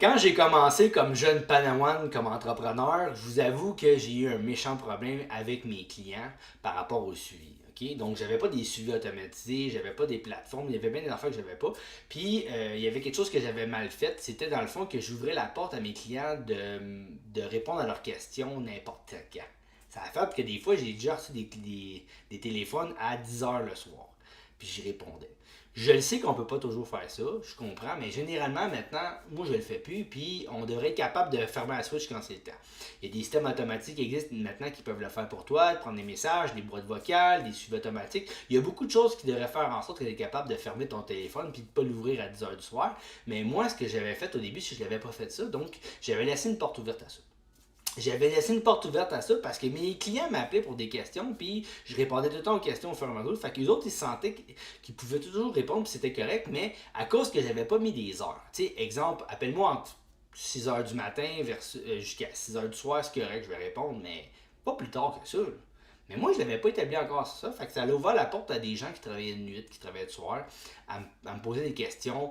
Quand j'ai commencé comme jeune panawan, comme entrepreneur, je vous avoue que j'ai eu un méchant problème avec mes clients par rapport au suivi. OK? Donc, j'avais pas des suivis automatisés, j'avais pas des plateformes, il y avait bien des affaires que j'avais pas. Puis, il y avait quelque chose que j'avais mal fait, c'était dans le fond que j'ouvrais la porte à mes clients de répondre à leurs questions n'importe quand. Ça a fait que des fois, j'ai déjà reçu des téléphones à 10 heures le soir. Puis j'y répondais. Je le sais qu'on peut pas toujours faire ça, je comprends, mais généralement maintenant, moi je le fais plus, puis on devrait être capable de fermer la switch quand c'est le temps. Il y a des systèmes automatiques qui existent maintenant qui peuvent le faire pour toi, de prendre des messages, des boîtes vocales, des suivis automatiques. Il y a beaucoup de choses qui devraient faire en sorte que tu es capable de fermer ton téléphone puis de pas l'ouvrir à 10 heures du soir. Mais moi, ce que j'avais fait au début, c'est que je l'avais pas fait ça, donc j'avais laissé une porte ouverte à ça. J'avais laissé une porte ouverte à ça parce que mes clients m'appelaient pour des questions, puis je répondais tout le temps aux questions au fur et à mesure. Fait que les autres, ils se sentaient qu'ils pouvaient toujours répondre, puis c'était correct, mais à cause que j'avais pas mis des heures. Tu sais, exemple, appelle-moi entre 6 heures du matin jusqu'à 6 heures du soir, c'est correct, je vais répondre, mais pas plus tard que ça. Là. Mais moi, je l'avais pas établi encore ça. Fait que ça a ouvert la porte à des gens qui travaillaient de nuit, qui travaillaient de soir, à me poser des questions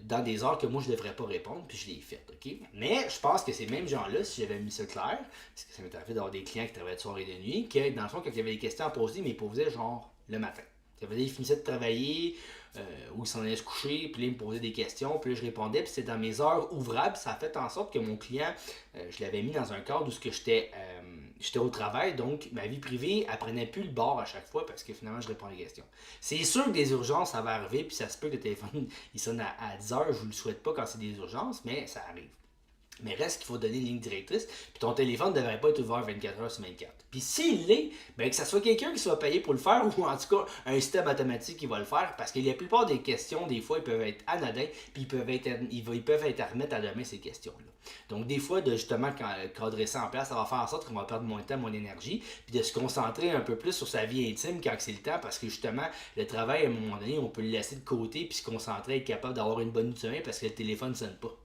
dans des heures que moi, je devrais pas répondre, puis je l'ai fait, OK? Mais je pense que ces mêmes gens-là, si j'avais mis ça clair, parce que ça m'est arrivé d'avoir des clients qui travaillaient de soir et de nuit, que dans le fond, quand il y avait des questions à poser, ils me les posaient genre le matin. Ça veut dire qu'ils finissaient de travailler, ou ils s'en allaient se coucher, puis là, ils me posaient des questions, puis là, je répondais, puis c'était dans mes heures ouvrables. Ça a fait en sorte que mon client, je l'avais mis dans un cadre où j'étais au travail, donc ma vie privée, elle prenait plus le bord à chaque fois parce que finalement, je réponds aux questions. C'est sûr que des urgences, ça va arriver, puis ça se peut que le téléphone il sonne à 10 heures, je vous le souhaite pas quand c'est des urgences, mais ça arrive. Mais reste qu'il faut donner une ligne directrice, puis ton téléphone ne devrait pas être ouvert 24 heures sur 24. Puis s'il l'est, ben que ça soit quelqu'un qui soit payé pour le faire, ou en tout cas un système automatique qui va le faire, parce que la plupart des questions, des fois, ils peuvent être anodins, puis ils peuvent être à remettre à demain ces questions-là. Donc des fois, de justement cadrer ça en place, ça va faire en sorte qu'on va perdre moins de temps, moins d'énergie, puis de se concentrer un peu plus sur sa vie intime quand c'est le temps, parce que justement, le travail, à un moment donné, on peut le laisser de côté, puis se concentrer, être capable d'avoir une bonne nuit de sommeil, parce que le téléphone ne sonne pas.